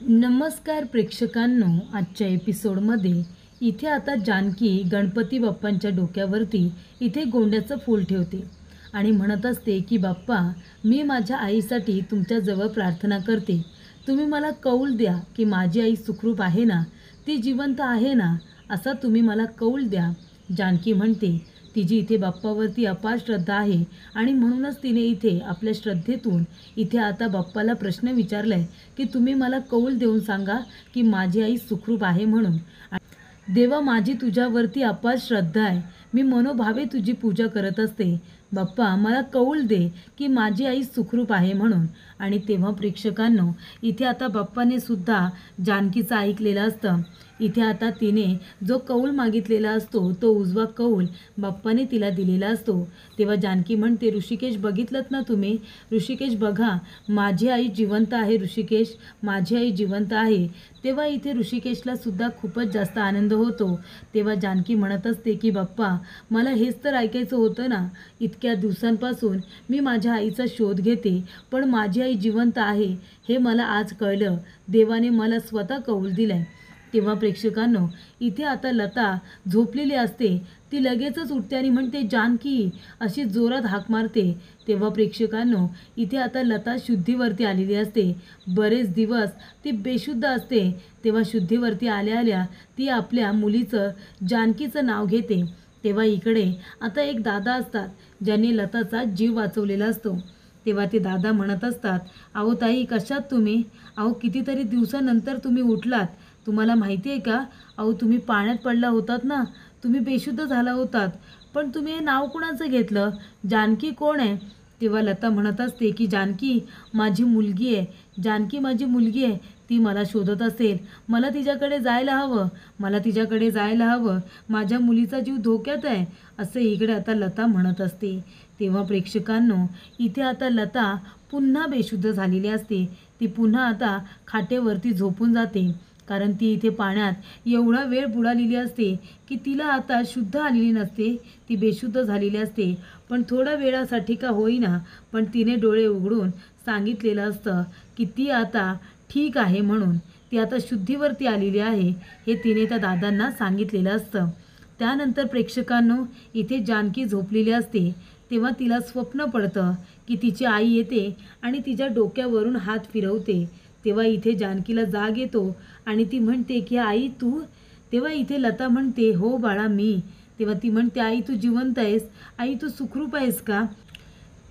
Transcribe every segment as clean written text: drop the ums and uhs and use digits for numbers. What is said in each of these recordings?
नमस्कार प्रेक्षकांनो, आजच्या एपिसोडमध्ये इथे आता जानकी गणपती बाप्पांच्या डोक्यावरती इथे गोंड्याचं फूल ठेवते आणि म्हणत असते की बाप्पा, मी माझ्या आईसाठी तुमच्याजवळ प्रार्थना करते. तुम्ही मला कौल द्या की माझी आई सुखरूप आहे ना, ती जिवंत आहे ना, असा तुम्ही मला कौल द्या. जानकी म्हणते तिची इथे बाप्पावरती अपार श्रद्धा आहे आणि म्हणूनच तिने इथे आपल्या श्रद्धेतून इथे आता बाप्पाला प्रश्न विचारलाय की तुम्ही मला कौल देऊन सांगा की माझी आई सुखरूप आहे म्हणून. देवा, माझी तुझ्यावरती अपार श्रद्धा आहे, मी मनोभावे तुझी पूजा करत असते. बाप्पा, मला कौल दे की माझी आई सुखरूप आहे म्हणून. आणि तेव्हा प्रेक्षकांनो, इथे आता बाप्पाने सुद्धा जानकीचं ऐकलेलं असतं. इथे आता तिने जो कौल मागितलेला असतो तो उजवा कौल बाप्पाने तिला दिलेला असतो. तेव्हा जानकी म्हणते, ऋषिकेश बघितलंत ना तुम्ही? ऋषिकेश बघा, माझी आई जिवंत आहे. ऋषिकेश, माझी आई जिवंत आहे. तेव्हा इथे ऋषिकेशला सुद्धा खूपच जास्त आनंद होतो. तेव्हा जानकी म्हणत असते की बाप्पा, मला हेच तर ऐकायचं होतं ना. इतक्या दिवसांपासून मी माझ्या आईचा शोध घेते, पण माझी आई जिवंत आहे हे मला आज कळलं. देवाने मला स्वतः कौल दिलाय. तेव्हा प्रेक्षकांनो, इथे आता लता झोपलेली असते. ती लगेचच उठते आणि म्हणते जानकी, अशी जोरात हाक मारते. तेव्हा प्रेक्षकांनो, इथे आता लता शुद्धीवरती आलेली असते. बरेच दिवस ती बेशुद्ध असते. तेव्हा शुद्धीवरती आल्या आल्या ती आपल्या मुलीचं जानकीचं नाव घेते. तेव्हा इकडे आता एक दादा असतात ज्यांनी लताचा जीव वाचवलेला असतो. तेव्हा ते दादा म्हणत असतात, अहो ताई, कशात तुम्ही? अहो, कितीतरी दिवसानंतर तुम्ही उठलात. तुम्हाला माहिती आहे का? अहो, तुम्ही पाण्यात पडला होतात ना, तुम्ही बेशुद्ध झाला होतात. पण तुम्ही हे नाव कुणाचं घेतलं? जानकी कोण आहे? तेव्हा लता म्हणत असते की जानकी माझी मुलगी आहे. जानकी माझी मुलगी आहे. ती मला शोधत असेल. मला तिच्याकडे जायला हवं. मला तिच्याकडे जायला हवं. माझ्या मुलीचा जीव धोक्यात आहे, असं इकडे आता लता म्हणत असते. तेव्हा प्रेक्षकांनो, इथे आता लता पुन्हा बेशुद्ध झालेली असते. ती पुन्हा आता खाटेवरती झोपून जाते. कारण ती इथे पाण्यात एवढा वेळ बुडालेली असते की तिला आता शुद्ध आलेली नसते. ती बेशुद्ध झालेली असते. पण थोड्या वेळासाठी का होईना, पण तिने डोळे उघडून सांगितलेलं असतं की ती आता ठीक आहे म्हणून. ती आता शुद्धीवरती आलेली आहे हे तिने त्या दादांना सांगितलेलं असतं. त्यानंतर प्रेक्षकांनो, इथे जानकी झोपलेली असते. तेव्हा तिला स्वप्न पडतं की तिची आई येते आणि तिच्या डोक्यावरून हात फिरवते. तेव्हा इथे जानकीला जाग येतो आणि ती म्हणते की आई तू? तेव्हा इथे लता म्हणते, हो बाळा, मी. तेव्हा ती म्हणते, आई तू जिवंत आहेस? आई तू सुखरूप आहेस का?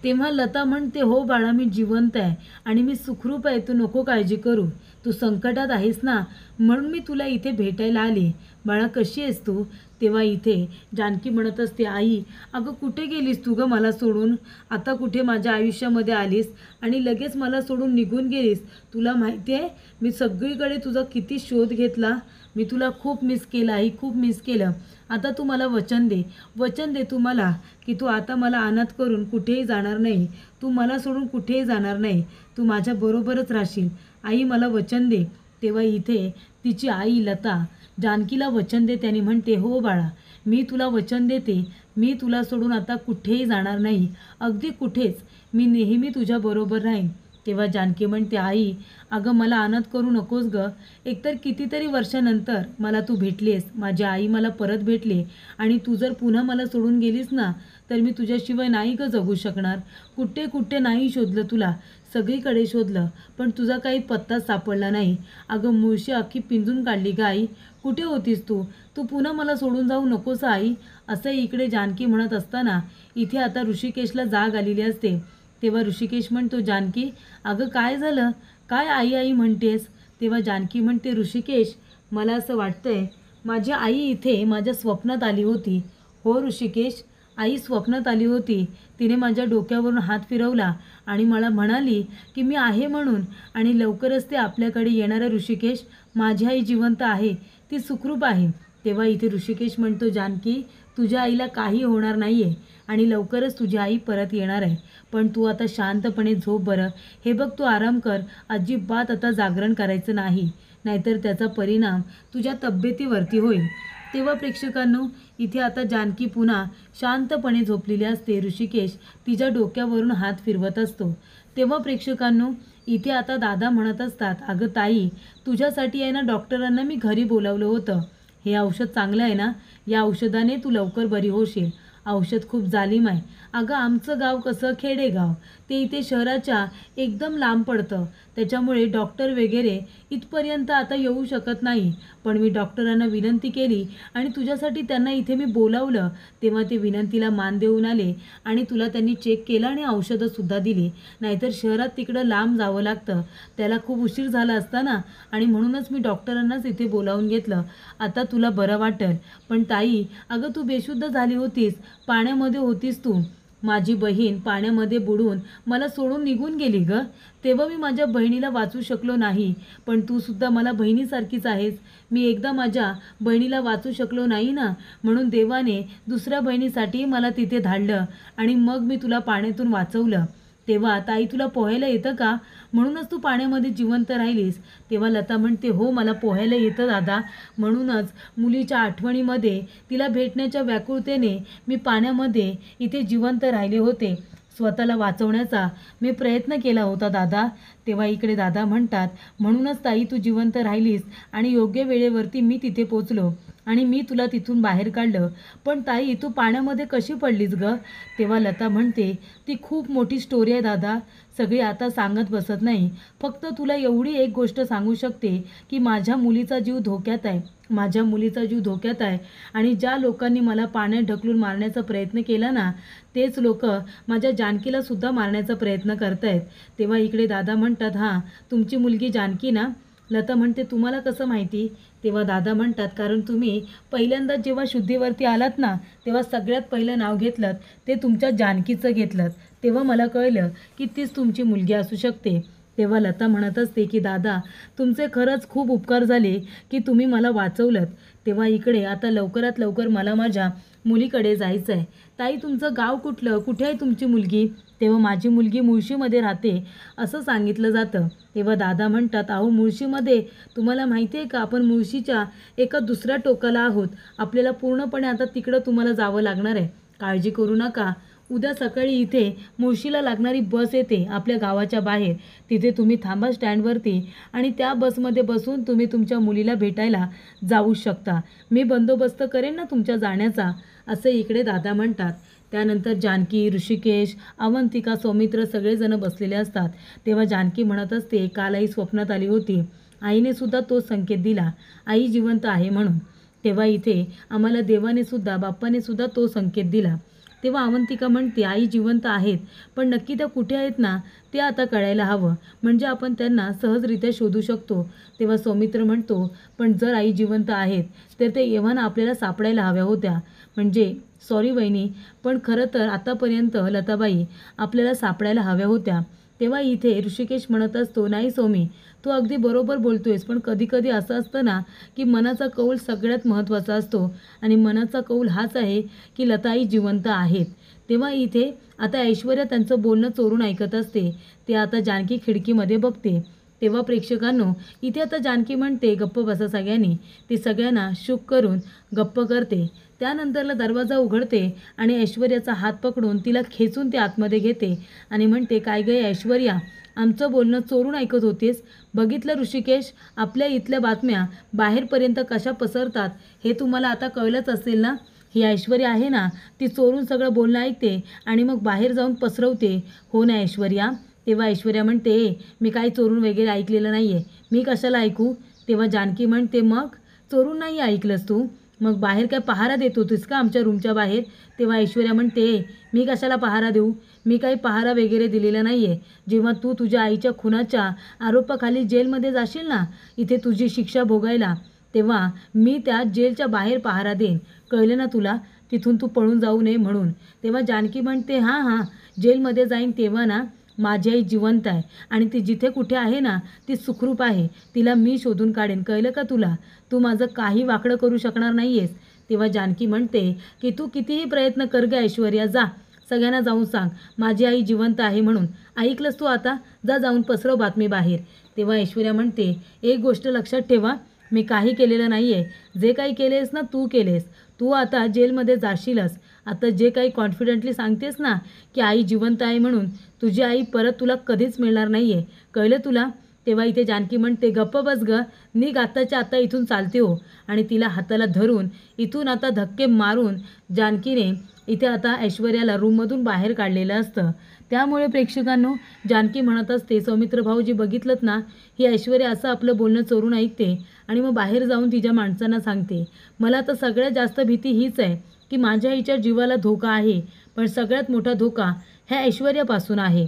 तेव्हा लता म्हणते, हो बाळा, मी जिवंत आहे आणि मी सुखरूप आहे. तू नको काळजी करू. तू संकटात आहेस ना, म्हणून मी तुला इथे भेटायला आले. बाळा, कशी आहेस तू? तेव्हा इथे जानकी म्हणत असते, आई, अगं कुठे गेलीस तू गं मला सोडून? आता कुठे माझ्या आयुष्यामध्ये आलीस आणि लगेच मला सोडून निघून गेलीस? तुला माहिती आहे मी सगळीकडे तुझा किती शोध घेतला. मी तुला खूप मिस केलं आई, खूप मिस केलं. आता तू मला वचन दे, वचन दे तू मला की तू आता मला अनाथ करून कुठेही जाणार नाही. तू मला सोडून कुठेही जाणार नाही. तू माझ्याबरोबरच राहशील. आई, मला वचन दे. तेव्हा इथे तिची आई लता जानकीला वचन देते आणि म्हणते, हो बाळा, मी तुला वचन देते. मी तुला सोडून आता कुठेही जाणार नाही. अगदी कुठेच. मी नेहमी तुझ्याबरोबर राहीन. तेव्हा जानकी म्हणते, आई, अगं मला अनाथ करू नकोस गं. एकतर कितीतरी वर्षानंतर मला तू भेटलीस. माझी आई मला परत भेटली आणि तू जर पुन्हा मला सोडून गेलीस ना, तर मी तुझ्याशिवाय नाही गं जगू शकणार. कुठे कुठे नाही शोधलं तुला, सगळीकडे शोधलं, पण तुझा काही पत्ता सापडला नाही. अगं मुळशी अख्खी पिंजून काढली गं आई. कुठे होतीस तू? तू पुन्हा मला सोडून जाऊ नकोस आई. असं इकडे जानकी म्हणत असताना इथे आता ऋषिकेशला जाग आलेली असते. तेव्हा ऋषिकेश म्हणतो, जानकी, अगं काय झालं? काय आई आई म्हणतेस? तेव्हा जानकी म्हणते, ऋषिकेश, मला असं वाटतंय माझी आई इथे माझ्या स्वप्नात आली होती. हो ऋषिकेश, आई स्वप्नात आली होती. तिने माझ्या डोक्यावरून हात फिरवला आणि मला म्हणाली की मी आहे म्हणून आणि लवकरच ते आपल्याकडे येणार आहे. ऋषिकेश, माझी आई जिवंत आहे. ती सुखरूप आहे. तेव्हा इथे ऋषिकेश म्हणतो, जानकी, तुझ्या आईला काही होणार नाही आहे आणि लवकरच तुझी आई परत येणार आहे. पण तू आता शांतपणे झोप बरं. हे बघ, तू आराम कर. अजिबात आता जागरण करायचं नाही, नाहीतर त्याचा परिणाम तुझ्या तब्येतीवरती होईल. तेव्हा प्रेक्षकांनो, इथे आता जानकी पुन्हा शांतपणे झोपलेली असते. ऋषिकेश तिच्या डोक्यावरून हात फिरवत असतो. तेव्हा प्रेक्षकांनो, इथे आता दादा म्हणत असतात, अगं ताई, तुझ्यासाठी आहे ना डॉक्टरांना मी घरी बोलावलं होतं. हे औषध चांगलं आहे ना, या औषधाने तू लवकर बरी होशील. औषध खूप जालिम आहे. अगं आमचं गाव कसं खेडेगाव, ते इथे शहराच्या एकदम लांब पडतं. त्याच्यामुळे डॉक्टर वगैरे इथपर्यंत आता येऊ शकत नाही. पण मी डॉक्टरांना विनंती केली आणि तुझ्यासाठी त्यांना इथे मी बोलावलं. तेव्हा ते विनंतीला मान देऊन आले आणि तुला त्यांनी चेक केलं आणि औषधंसुद्धा दिली. नाहीतर शहरात तिकडं लांब जावं लागतं. त्याला खूप उशीर झाला असता ना, आणि म्हणूनच मी डॉक्टरांनाच इथे बोलावून घेतलं. आता तुला बरं वाटेल. पण ताई, अगं तू बेशुद्ध झाली होतीस, पाण्यामध्ये होतीस तू. माझी बहीण पाण्यामध्ये बुडून मला सोडून निघून गेली गं. तेव्हा मी माझ्या बहिणीला वाचू शकलो नाही. पण तू सुद्धा मला बहिणीसारखीच आहेस. मी एकदा माझ्या बहिणीला वाचू शकलो नाही ना, म्हणून देवाने दुसऱ्या बहिणीसाठी मला तिथे धाडलं आणि मग मी तुला पाण्यातून वाचवलं. तेव्हा ताई, तुला पोहायला येतं का? म्हणूनच तू पाण्यामध्ये जिवंत राहिलीस. तेव्हा लता म्हणते, हो मला पोहायला येतं दादा. म्हणूनच मुलीच्या आठवणीमध्ये तिला भेटण्याच्या व्याकुळतेने मी पाण्यामध्ये इथे जिवंत राहिले होते. स्वतःला वाचवण्याचा मी प्रयत्न केला होता दादा. तेव्हा इकडे दादा म्हणतात, म्हणूनच ताई तू जिवंत राहिलीस आणि योग्य वेळेवरती मी तिथे पोचलो आणि मी तुला तिथून बाहेर काढलं. पण ताई, तू पाण्यामध्ये कशी पडलीस गं? तेव्हा लता म्हणते, ती खूप मोठी स्टोरी आहे दादा. सगळी आता सांगत बसत नाही. फक्त तुला एवढी एक गोष्ट सांगू शकते की माझ्या मुलीचा जीव धोक्यात आहे. माझ्या मुलीचा जीव धोक्यात आहे आणि ज्या लोकांनी मला पाण्यात ढकलून मारण्याचा प्रयत्न केला ना, तेच लोक माझ्या जानकीला सुद्धा मारण्याचा प्रयत्न करतायत. तेव्हा इकडे दादा म्हणतात, हां तुमची मुलगी जानकी ना? लता म्हणते, तुम्हाला कसं माहिती? तेव्हा दादा म्हणतात, कारण तुम्ही पहिल्यांदा जेव्हा शुद्धीवरती आलात ना, तेव्हा सगळ्यात पहिलं नाव घेतलं ते तुमच्या जानकीचं घेतलं. तेव्हा मला कळलं की तीच तुमची मुलगी असू शकते. तेव्हा लता म्हणत असते की दादा, तुमचे खरंच खूप उपकार झाले की तुम्ही मला वाचवलंत. तेव्हा इकडे आता लवकरात लवकर मला माझ्या मुलीकडे जायचं आहे. ताई, तुमचं गाव कुठलं? कुठे आहे तुमची मुलगी? तेव्हा माझी मुलगी मुळशीमध्ये राहते असं सांगितलं जातं. तेव्हा दादा म्हणतात, अहो मुळशीमध्ये, तुम्हाला माहिती आहे का, आपण मुळशीच्या एका दुसऱ्या टोकाला आहोत. आपल्याला पूर्णपणे आता तिकडं तुम्हाला जावं लागणार आहे. काळजी करू नका. उद्या सकाळी इथे मुळशीला लागणारी बस येते आपल्या गावाच्या बाहेर. तिथे तुम्ही थांबा स्टँडवरती आणि त्या बसमध्ये बसून तुम्ही तुमच्या मुलीला भेटायला जाऊ शकता. मी बंदोबस्त करेन ना तुमच्या जाण्याचा, असे इकडे दादा म्हणतात. त्यानंतर जानकी, ऋषिकेश, अवंतिका, सौमित्र सगळेजण बसलेले असतात. तेव्हा जानकी म्हणत असते, काल आई स्वप्नात आली होती. आईने सुद्धा तोच संकेत दिला, आई जिवंत आहे म्हणून. तेव्हा इथे आम्हाला देवाने सुद्धा, बाप्पाने सुद्धा तो संकेत दिला. तेव्हा अवंतिका म्हणते, आई जिवंत आहेत, पण नक्की त्या कुठे आहेत ना, ते आता कळायला हवं, म्हणजे आपण त्यांना सहजरित्या शोधू शकतो. तेव्हा सौमित्र म्हणतो, पण जर आई जिवंत आहेत तर ते एव्हाना आपल्याला सापडायला हव्या होत्या. म्हणजे सॉरी वहिनी, पण खरं तर आतापर्यंत लताबाई आपल्याला सापडायला हव्या होत्या. तेव्हा इथे ऋषिकेश म्हणत असतो, नाही सौमी, तू अगदी बरोबर बोलतोयस, पण कधी कधी असं असतं ना की मनाचा कौल सगळ्यात महत्त्वाचा असतो आणि मनाचा कौल हाच आहे की लताई जिवंत आहेत. तेव्हा इथे आता ऐश्वर्या त्यांचं बोलणं चोरून ऐकत असते. ते आता जानकी खिडकीमध्ये बघते. तेव्हा प्रेक्षकांनो, इथे आता जानकी म्हणते, गप्प बसा सगळ्यांनी. ती सगळ्यांना शुक करून गप्प करते. त्यानंतरला दरवाजा उघडते आणि ऐश्वर्याचा हात पकडून तिला खेचून ते आतमध्ये घेते आणि म्हणते, काय गं ऐश्वर्या, आमचं बोलणं चोरून ऐकत होतीस? बघितलं ऋषिकेश, आपल्या इथल्या बातम्या बाहेरपर्यंत कशा पसरतात हे तुम्हाला आता कळलंच असेल ना. ही ऐश्वर्या आहे ना, ती चोरून सगळं बोलणं ऐकते आणि मग बाहेर जाऊन पसरवते. हो ना ऐश्वर्या? तेव्हा ऐश्वर्या म्हणते, मी काही चोरून वगैरे ऐकलेलं नाही आहे, मी कशाला ऐकू? तेव्हा जानकी म्हणते, मग चोरून नाही ऐकलंस तू, मग बाहेर काय पहारा देत होतीस का आमच्या रूमच्या बाहेर? तेव्हा ऐश्वर्या म्हणते, मी कशाला पहारा देऊ? मी काही पहारा वगैरे दिलेला नाही आहे. जेव्हा तू तुझ्या आईच्या खुनाच्या आरोपाखाली जेलमध्ये जाशील ना, इथे तुझी शिक्षा भोगायला, तेव्हा मी त्या जेलच्या बाहेर पहारा देईन. कळलं ना तुला? तिथून तू पळून जाऊ नये म्हणून. तेव्हा जानकी म्हणते, हां हां, जेलमध्ये जाईन तेव्हा ना, माझी आई जिवंत आहे आणि ती जिथे कुठे आहे ना, ती सुखरूप आहे. तिला मी शोधून काढेन. कळलं का तुला? तू माझं काही वाकडं करू शकणार नाही आहेस. तेव्हा जानकी म्हणते की तू कितीही प्रयत्न कर गं ऐश्वर्या, जा सगळ्यांना जाऊन सांग माझी आई जिवंत आहे म्हणून. ऐकलंस तू? आता जा, जाऊन पसरव बातमी बाहेर. तेव्हा ऐश्वर्या म्हणते, एक गोष्ट लक्षात ठेवा, मी काही केलेलं नाही आहे. जे काही केलेस ना तू केलेस. तू आता जेलमध्ये जाशीलच आता जे काही कॉन्फिडेंटली सांगतेस ना की आई जिवंत आहे म्हणून, तुझी आई परत तुला कधीच मिळणार नाही आहे, कळलं तुला? तेव्हा इथे जानकी म्हणते, गप्प बस ग, निघ आत्ताच्या आता इथून चालते हो. आणि तिला हाताला धरून इथून आता धक्के मारून जानकीने इथे आता ऐश्वर्याला रूममधून बाहेर काढलेलं असतं. त्यामुळे प्रेक्षकांनो, जानकी म्हणत असते, सौमित्र भाऊजी बघितलंत ना, ही ऐश्वर्या असं आपलं बोलणं चोरून ऐकते आणि मग बाहेर जाऊन तिच्या माणसांना सांगते. मला तर सगळ्यात जास्त भीती हीच आहे की माझ्या आईच्या जीवाला धोका आहे, पण सगळ्यात मोठा धोका ह्या ऐश्वर्यापासून आहे.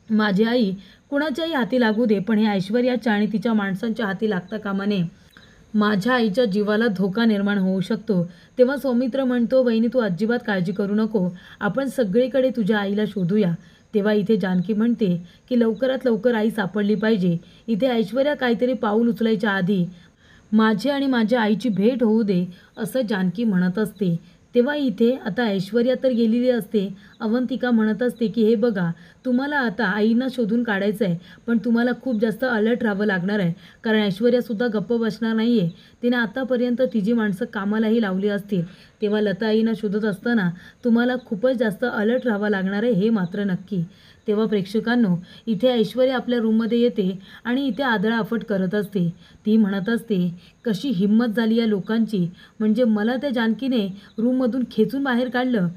माझी आई कुणाच्याही हाती लागू दे, पण ह्या ऐश्वर्याच्या आणि तिच्या माणसांच्या हाती लागता कामा नये. माझ्या आईच्या जीवाला धोका निर्माण होऊ शकतो. तेव्हा सौमित्र म्हणतो, वहिनी तू अजिबात काळजी करू नको, आपण सगळीकडे तुझ्या आईला शोधूया. तेव्हा इथे जानकी म्हणते की लवकरात लवकर आई सापडली पाहिजे. इथे ऐश्वर्या काहीतरी पाऊल उचलायच्या आधी माझी आणि माझ्या आईची भेट होऊ दे, असं जानकी म्हणत असते. तेव्हा इथे आता ऐश्वर्या तर गेलेली असते. अवंतिका म्हणत असते की हे बघा, तुम्हाला आता आईंना शोधून काढायचं आहे, पण तुम्हाला खूप जास्त अलर्ट राहावं लागणार आहे, कारण ऐश्वर्यासुद्धा गप्प बसणार नाही आहे. तिने आतापर्यंत तिची माणसं कामालाही लावली असतील. तेव्हा लता आईंना शोधत असताना तुम्हाला खूपच जास्त अलर्ट राहावं लागणार आहे, हे मात्र नक्की. तेव्हा प्रेक्षकांनो, इथे ऐश्वर्या आपल्या रूममध्ये येते आणि इथे आदळआफट करत असते. ती म्हणत असते, कशी हिंमत झाली या लोकांची, म्हणजे मला त्या जानकीने रूममधून खेचून बाहेर काढलं.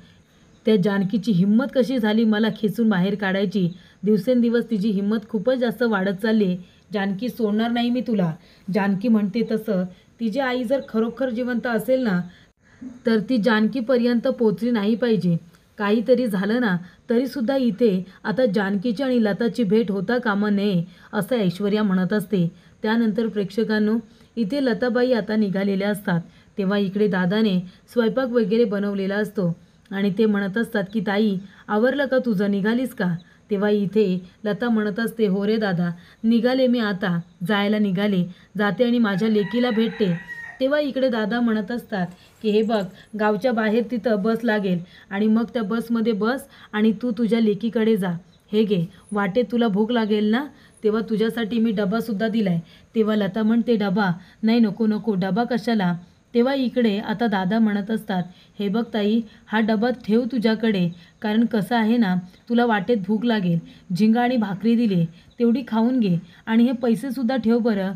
त्या जानकीची हिंमत कशी झाली मला खेचून बाहेर काढायची. दिवसेंदिवस तिची हिंमत खूपच जास्त वाढत चालली. जानकी, सोडणार नाही मी तुला. जानकी म्हणते तसं तिची आई जर खरोखर जिवंत असेल ना, तर ती जानकीपर्यंत पोचली नाही पाहिजे. काहीतरी झालं ना तरीसुद्धा इथे आता जानकीची आणि लताची भेट होता कामा नये, असं ऐश्वर्या म्हणत असते. त्यानंतर प्रेक्षकांनो, इथे लताबाई आता निघालेल्या असतात. तेव्हा इकडे दादाने स्वयंपाक वगैरे बनवलेला असतो आणि ते म्हणत असतात की ताई, आवरलं का तुझं, निघालीस का? तेव्हा इथे लता म्हणत असते, हो रे दादा, निघाले मी, आता जायला निघाले, जाते आणि माझ्या लेकीला भेटते. तेव्हा इकडे दादा म्हणत असतात की हे बघ, गावच्या बाहेर तिथं बस लागेल आणि मग त्या बसमध्ये बस आणि तू तुझ्या लेकीकडे जा. हे घे, वाटेत तुला भूक लागेल ना, तेव्हा तुझ्यासाठी मी डबासुद्धा दिला आहे. तेव्हा लता म्हणते, डबा नाही, नको नको, डबा कशाला? तेव्हा इकडे आता दादा म्हणत असतात, हे बघ ताई, हा डबा ठेव तुझ्याकडे, कारण कसं आहे ना, तुला वाटेत भूक लागेल. झिंगा आणि भाकरी दिली, तेवढी खाऊन घे आणि हे पैसेसुद्धा ठेव बरं.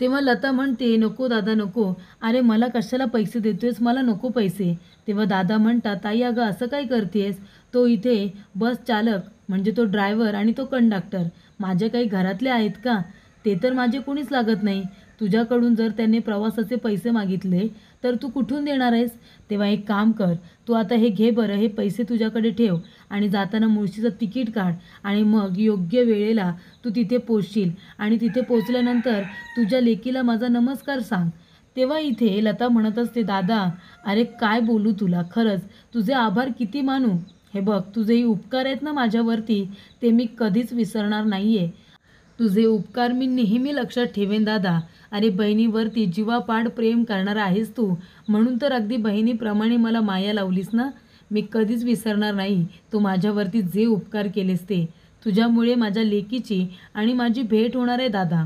तेव्हा लता म्हणते, नको दादा नको, अरे मला कशाला पैसे देतोयस, मला नको पैसे. तेव्हा दादा म्हणतात, ताई अगं असं काय करतेस, तो इथे बस चालक म्हणजे तो ड्रायव्हर आणि तो कंडक्टर माझ्या काही घरातले आहेत का? ते तर माझे कोणीच लागत नाही. तुझ्याकडून जर त्यांनी प्रवासाचे पैसे मागितले तर तू कुठून देणार आहेस? तेव्हा एक काम कर, तू आता हे घे बरं, हे पैसे तुझ्याकडे ठेव आणि जाताना मुळशीचं तिकीट काढ आणि मग योग्य वेळेला तू तिथे पोचशील आणि तिथे पोचल्यानंतर तुझ्या लेकीला माझा नमस्कार सांग. तेव्हा इथे लता म्हणत असते, दादा अरे काय बोलू तुला, खरंच तुझे आभार किती मानू. हे बघ, तुझेही उपकार आहेत ना माझ्यावरती, ते मी कधीच विसरणार नाही आहे. तुझे उपकार मी नेहमी लक्षात ठेवेन दादा. अरे बहिणीवरती जीवापाड प्रेम करणारा आहेस तू, म्हणून तर अगदी बहिणीप्रमाणे मला माया लावलीस ना. मी कधीच विसरणार नाही तू माझ्यावरती जे उपकार केलेस ते. तुझ्यामुळे माझ्या लेकीची आणि माझी भेट होणार आहे दादा.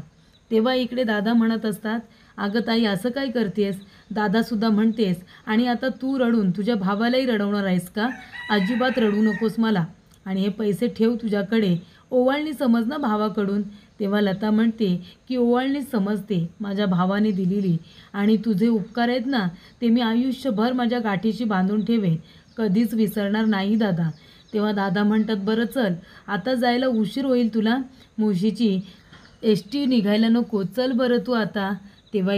तेव्हा इकडे दादा म्हणत असतात, अगं ताई असं काय करतेस? दादासुद्धा म्हणतेस आणि आता तू रडून तुझ्या भावालाही रडवणार आहेस का? अजिबात रडू नकोस मला, आणि हे पैसे ठेव तुझ्याकडे, ओवाळणी समज ना भावाकडून. तेव्हा लता म्हणते की ओवाळणी समजते माझ्या भावाने दिलेली, आणि तुझे उपकार आहेत ना ते मी आयुष्यभर माझ्या गाठीशी बांधून ठेवेन, कधीच विसरणार नाही दादा. तेव्हा दादा म्हणतात, बरं चल, आता जायला उशीर होईल तुला, मुळशीची एसटी निघायला नको, चल बरं तू आता. तेव्हा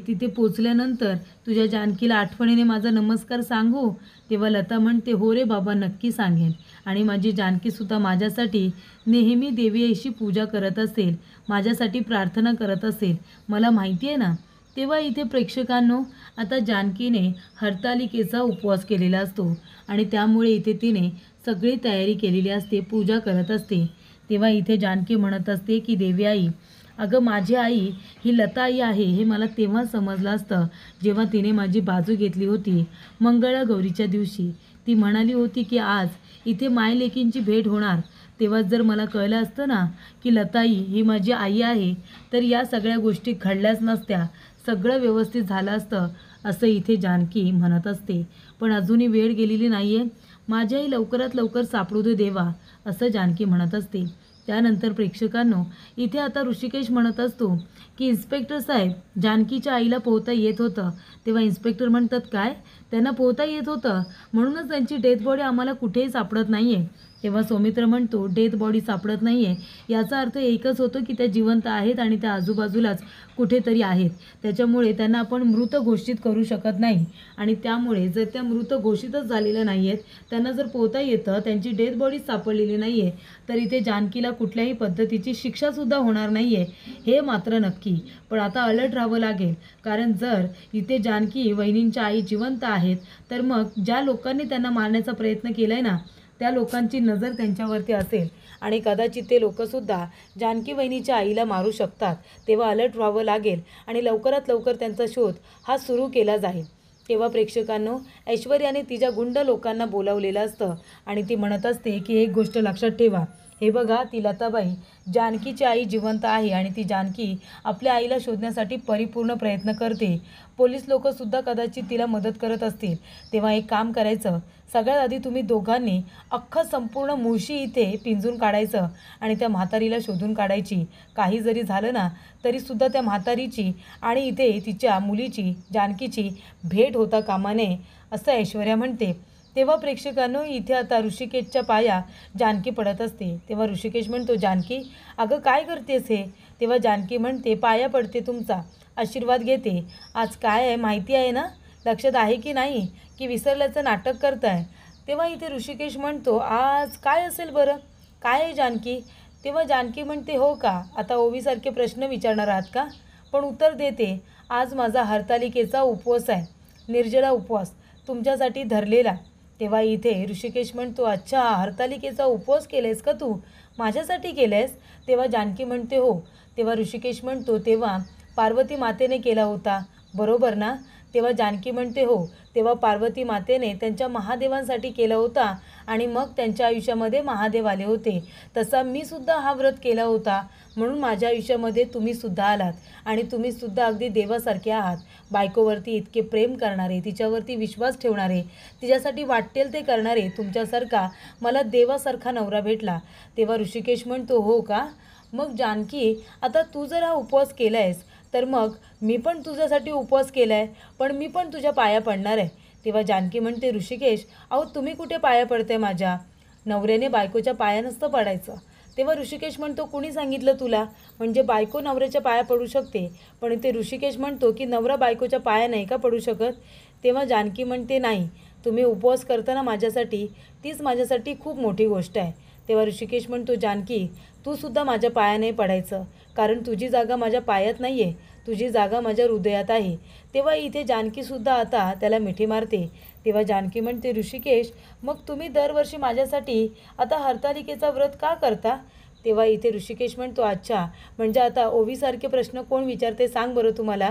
तिथे पोचल्यानंतर तुझ्या जानकीला आठवणीने माझा नमस्कार सांगू. तेव्हा लता म्हणते, हो रे बाबा, नक्की सांगेन, आणि माझी जानकीसुद्धा माझ्यासाठी नेहमी देवीशी पूजा करत असेल, माझ्यासाठी प्रार्थना करत असेल, मला माहिती आहे ना. तेव्हा इथे प्रेक्षकांनो, आता जानकीने हरतालिकेचा उपवास केलेला असतो आणि त्यामुळे इथे तिने सगळी तयारी केलेली असते, पूजा करत असते. तेव्हा इथे जानकी म्हणत असते की देवी आई, अगं माझी आई ही लता आई आहे हे मला तेव्हा समजलं असतं जेव्हा तिने माझी बाजू घेतली होती मंगळागौरीच्या दिवशी. ती म्हणाली होती की आज इथे मायलेकींची भेट होणार. तेव्हा जर मला कळलं असतं ना की लताई ही माझी आई आहे, तर या सगळ्या गोष्टी घडल्याच नसत्या, सगळं व्यवस्थित झालं असतं. असं इथे जानकी म्हणत असते. पण अजूनही वेळ गेलेली नाही आहे. माझी आई लवकरात लवकर सापडू दे देवा, असं जानकी म्हणत असते. त्यानंतर प्रेक्षकांनो, इथे आता ऋषिकेश म्हणत असतो की इन्स्पेक्टर साहेब, जानकीच्या आईला पोहता येत होतं. तेव्हा इन्स्पेक्टर म्हणतात, काय त्यांना पोहता येत होतं? म्हणूनच त्यांची डेथ बॉडी आम्हाला कुठेही सापडत नाही आहे. तेव्हा सौमित्र म्हणतो, डेथ बॉडी सापडत नाही आहे याचा अर्थ एकच होतो की त्या जिवंत आहेत आणि त्या आजूबाजूलाच कुठेतरी आहेत. त्याच्यामुळे त्यांना आपण मृत घोषित करू शकत नाही. आणि त्यामुळे जर त्या मृत घोषितच झालेल्या नाही आहेत, त्यांना जर पोहता येतं, त्यांची डेथ बॉडी सापडलेली नाही आहे, तर इथे जानकीला कुठल्याही पद्धतीची शिक्षासुद्धा होणार नाही आहे, हे मात्र नक्की. पण आता अलर्ट राहावं लागेल, कारण जर इथे जानकी वहिनींच्या आई जिवंत आहेत, तर मग ज्या लोकांनी त्यांना मारण्याचा प्रयत्न केला आहे ना, त्या लोकांची नजर त्यांच्यावरती असेल आणि कदाचित ते लोकंसुद्धा जानकी वहिनीच्या आईला मारू शकतात. तेव्हा अलर्ट व्हावं लागेल आणि लवकरात लवकर त्यांचा शोध हा सुरू केला जाईल. तेव्हा प्रेक्षकांनो, ऐश्वर्याने तिच्या गुंड लोकांना बोलावलेलं असतं आणि ती म्हणत असते की एक गोष्ट लक्षात ठेवा, हे बघा, ती लताबाई जानकीची आई जिवंत आहे आणि ती जानकी आपल्या आईला शोधण्यासाठी परिपूर्ण प्रयत्न करते. पोलीस लोकंसुद्धा कदाचित तिला मदत करत असतील. तेव्हा एक काम करायचं, सगळ्यात आधी तुम्ही दोघांनी अख्खं संपूर्ण मुळशी इथे पिंजून काढायचं आणि त्या म्हातारीला शोधून काढायची. काही जरी झालं ना, तरीसुद्धा त्या म्हातारीची आणि इथे तिच्या मुलीची जानकीची भेट होता कामा नये, असं ऐश्वर्या म्हणते. तेव्हा प्रेक्षकांनो, इथे आता ऋषिकेशच्या पाया जानकी पडत असते. तेव्हा ऋषिकेश म्हणतो, जानकी अगं काय करतेस हे? तेव्हा जानकी म्हणते, पाया पडते, तुमचा आशीर्वाद घेते. आज काय आहे माहिती आहे ना? लक्षात आहे की नाही, की विसरल्याचं नाटक करताय? तेव्हा इथे ऋषिकेश म्हणतो, आज काय असेल बरं, काय आहे जानकी? तेव्हा जानकी म्हणते, हो का, आता ओवीसारखे प्रश्न विचारणार आहात का? पण उत्तर देते, आज माझा हरतालिकेचा उपवास आहे, निर्जला उपवास तुमच्यासाठी धरलेला. तेव्हा इथे ऋषिकेश म्हणतो, अच्छा, हरतालिकेचा उपवास केलेस का तू, माझ्यासाठी केलेस? तेव्हा जानकी म्हणते, हो. तेव्हा ऋषिकेश म्हणतो, तेव्हा पार्वती मातेने केला होता, बरोबर ना? तेव्हा जानकी म्हणते, हो. तेव्हा पार्वती मातेने त्यांच्या महादेवांसाठी केला होता आणि मग त्यांच्या आयुष्यामध्ये महादेव आले होते. तसा मी सुद्धा हा व्रत केला होता, म्हणून माझ्या आयुष्यामध्ये तुम्हीसुद्धा आलात आणि तुम्हीसुद्धा अगदी देवासारखे आहात. बायकोवरती इतके प्रेम करणारे, तिच्यावरती विश्वास ठेवणारे, तिच्यासाठी वाटेल ते करणारे, तुमच्यासारखा मला देवासारखा नवरा भेटला. तेव्हा ऋषिकेश म्हणतो, हो का? मग जानकी, आता तू जर हा उपवास केला आहेस, तर मग मी पण तुझ्यासाठी उपवास केला आहे, पण मी पण तुझ्या पाया पडणार आहे. तेव्हा जानकी म्हणते, ऋषिकेश, अहो तुम्ही कुठे पाया पडते माझ्या? नवऱ्याने बायकोच्या पाया नसतं पडायचं. तेव्हा ऋषिकेश म्हणतो, कुणी सांगितलं तुला? म्हणजे बायको नवऱ्याच्या पाया पडू शकते, पण इथे ऋषिकेश म्हणतो की नवरा बायकोच्या पाया नाही का पडू शकत? तेव्हा जानकी म्हणते, नाही, तुम्ही उपवास करताना माझ्यासाठी, तीच माझ्यासाठी खूप मोठी गोष्ट आहे. तेव्हा ऋषिकेश म्हणतो, जानकी, तू सुद्धा माझ्या पाया नाही पडायचं, कारण तुझी जागा माझ्या पायात नाही आहे, तुझी जागा माझ्या हृदयात आहे. तेव्हा इथे जानकीसुद्धा आता त्याला मिठी मारते. तेव्हा जानकी म्हणते, ऋषिकेश, मग तुम्ही दरवर्षी माझ्यासाठी आता हरतालिकेचा व्रत का करता? तेव्हा इथे ऋषिकेश म्हणतो, अच्छा, म्हणजे आता ओवीसारखे प्रश्न कोण विचारते सांग बरं तुम्हाला?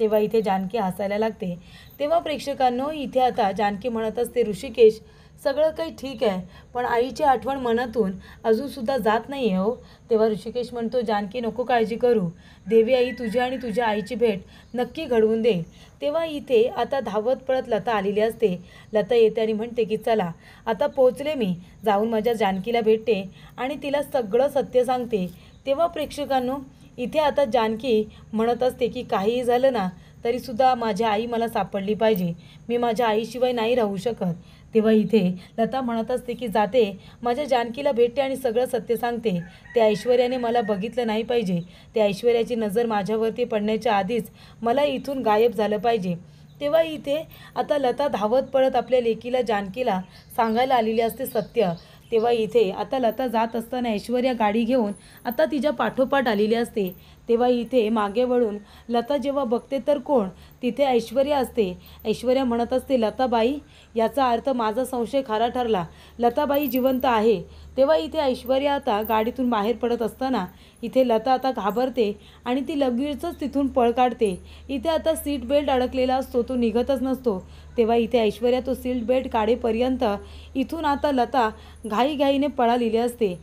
तेव्हा इथे जानकी हसायला लागते. तेव्हा प्रेक्षकांनो, इथे आता जानकी म्हणत असते, ऋषिकेश, सगळं काही ठीक आहे, पण आईची आठवण मनातून अजूनसुद्धा जात नाही आहे हो. तेव्हा ऋषिकेश म्हणतो, जानकी नको काळजी करू, देवी आई तुझी आणि तुझ्या आईची भेट नक्की घडवून देईल. तेव्हा इथे आता धावत पळत लता आलेली असते. लता येते आणि म्हणते की चला, आता पोहोचले मी, जाऊन माझ्या जानकीला भेटते आणि तिला सगळं सत्य सांगते. तेव्हा प्रेक्षकांनो, इथे आता जानकी म्हणत असते की काहीही झालं ना, तरीसुद्धा माझी आई मला सापडली पाहिजे, मी माझ्या आईशिवाय नाही राहू शकत. तेव्हा इथे लता म्हणत असते की जाते, माझ्या जानकीला भेटते आणि सगळं सत्य सांगते. त्या ऐश्वर्याने मला बघितलं नाही पाहिजे, त्या ऐश्वर्याची नजर माझ्यावरती पडण्याच्या आधीच मला इथून गायब झालं पाहिजे. तेव्हा इथे आता लता धावत पळत आपल्या लेकीला जानकीला सांगायला आलेली असते सत्य. तेव्हा इथे आता लता जात असताना ऐश्वर्या गाडी घेऊन आता तिच्या पाठोपाठ आलेली असते. तेव्हा इथे मागे वळून लता जेव्हा बघते तर कोण? तिथे ऐश्वर्या असते. ऐश्वर्या म्हणत असते, लताबाई, याचा अर्थ माझा संशय खरा ठरला, लताबाई जिवंत आहे. तेव्हा इथे ऐश्वर्या आता गाडीतून बाहेर पडत असताना इथे लता आता घाबरते आणि ती लगेचच तिथून पळ काढते. इथे आता सीट बेल्ट अडकलेला असतो, तो निघतच नसतो. तेव्हा इथे ऐश्वर्या तो सीट बेल्ट काढेपर्यंत इथून आता लता घाईघाईने पळालेली असते.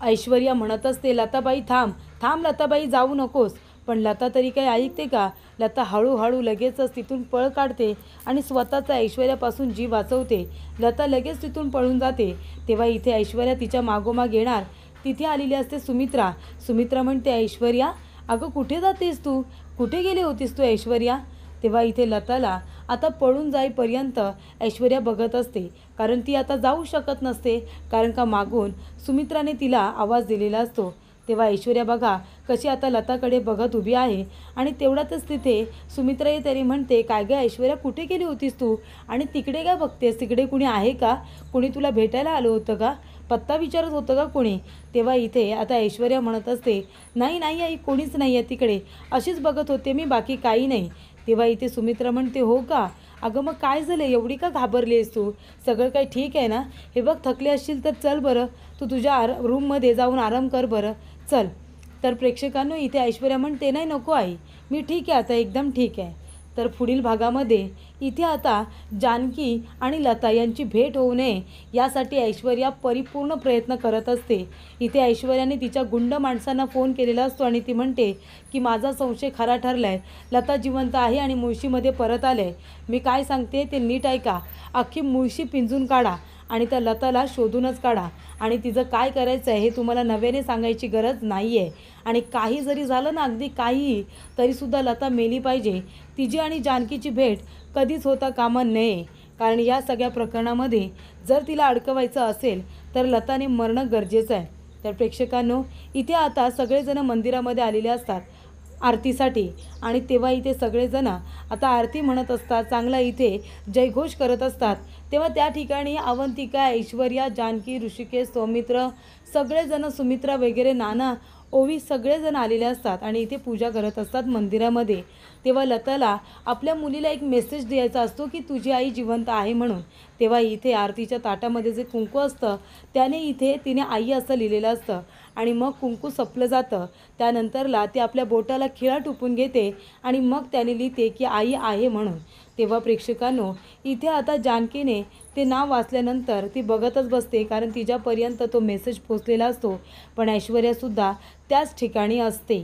ऐश्वर्या म्हणत असते, लताबाई थांब थांब, लताबाई जाऊ नकोस. पण लता तरी काही ऐकते का? लता हळूहळू लगेचच तिथून पळ काढते आणि स्वतःचा ऐश्वर्यापासून जीव वाचवते. लता लगेच तिथून पळून जाते. तेव्हा इथे ऐश्वर्या तिच्या मागोमाग येणार. तिथे आलेली असते सुमित्रा. सुमित्रा म्हणते, ऐश्वर्या अगं कुठे जातेस तू? कुठे गेली होतीस तू ऐश्वर्या? तेव्हा इथे लताला आता पळून जाईपर्यंत ऐश्वर्या बघत असते, कारण ती आता जाऊ शकत नसते, कारण का मागून सुमित्राने तिला आवाज दिलेला असतो. तेव्हा ऐश्वर्या बघा कशी आता लताकडे बघत उभी आहे आणि तेवढ्यातच तिथे सुमित्रा तरी म्हणते, काय गं ऐश्वर्या कुठे गेली होतीस तू? आणि तिकडे काय बघतेस? तिकडे कुणी आहे का? कुणी तुला भेटायला आलं होतं का? पत्ता विचारत होतं का कोणी? तेव्हा इथे आता ऐश्वर्या म्हणत असते, नाही नाही आई, कोणीच नाही आहे तिकडे, अशीच बघत होते मी, बाकी काही नाही. तेव्हा इथे सुमित्रा म्हणते, हो का? अगं मग काय झालं, एवढी का घाबरली आहेस तू? सगळं काही ठीक आहे ना? हे बघ थकले असशील तर चल बरं, तू तुझ्या रूममध्ये जाऊन आराम कर बरं, चल. तर प्रेक्षकांनो इथे ऐश्वर्या म्हणते, नाही नको आई, मी ठीक आहे आता, एकदम ठीक आहे. तर पुढील भागामध्ये इथे आता जानकी आणि लता यांची भेट होऊ नये यासाठी ऐश्वर्या परिपूर्ण प्रयत्न करत असते. इथे ऐश्वर्याने तिच्या गुंड माणसांना फोन केलेला असतो आणि ती म्हणते की माझा संशय खरा ठरला आहे, लता जिवंत आहे आणि मुळशीमध्ये परत आले आहे. मी काय सांगते ते नीट ऐका, अख्खी मुळशी पिंजून काढा आणि त्या लताला शोधूनच काढा आणि तिचं काय करायचं आहे हे तुम्हाला नव्याने सांगायची गरज नाही आहे. आणि काही जरी झालं ना, अगदी काहीही, तरीसुद्धा लता मेली पाहिजे. तिची आणि जानकीची भेट कधीच होता कामा नये, कारण या सगळ्या प्रकरणामध्ये जर तिला अडकवायचं असेल तर लताने मरणं गरजेचं आहे. तर प्रेक्षकांनो इथे आता सगळेजण मंदिरामध्ये आलेले असतात आरतीसाठी आणि तेव्हा इथे सगळेजण आता आरती म्हणत असतात, चांगला इथे जयघोष करत असतात. तेव्हा त्या ठिकाणी अवंतिका, ऐश्वर्या, जानकी, ऋषिकेश, सौमित्र, सगळेजण, सुमित्रा वगैरे, नाना, ओवी सगळेजण आलेले असतात आणि इथे पूजा करत असतात मंदिरामध्ये. तेव्हा लताला आपल्या मुलीला एक मेसेज द्यायचा असतो की तुझी आई जिवंत आहे म्हणून. तेव्हा इथे आरतीच्या ताटामध्ये जे कुंकू असतं त्याने इथे तिने आई असं लिहिलेलं असतं आणि मग कुंकू संपलं जातं. त्यानंतरला ती आपल्या बोटाला खिळा टुपून घेते आणि मग त्याने लिहिते की आई आहे म्हणून. तेव्हा प्रेक्षकांनो इथे आता जानकीने ते नाव वाचल्यानंतर ती बघतच बसते, कारण तिच्यापर्यंत तो मेसेज पोचलेला असतो, पण ऐश्वर्यासुद्धा त्याच ठिकाणी असते.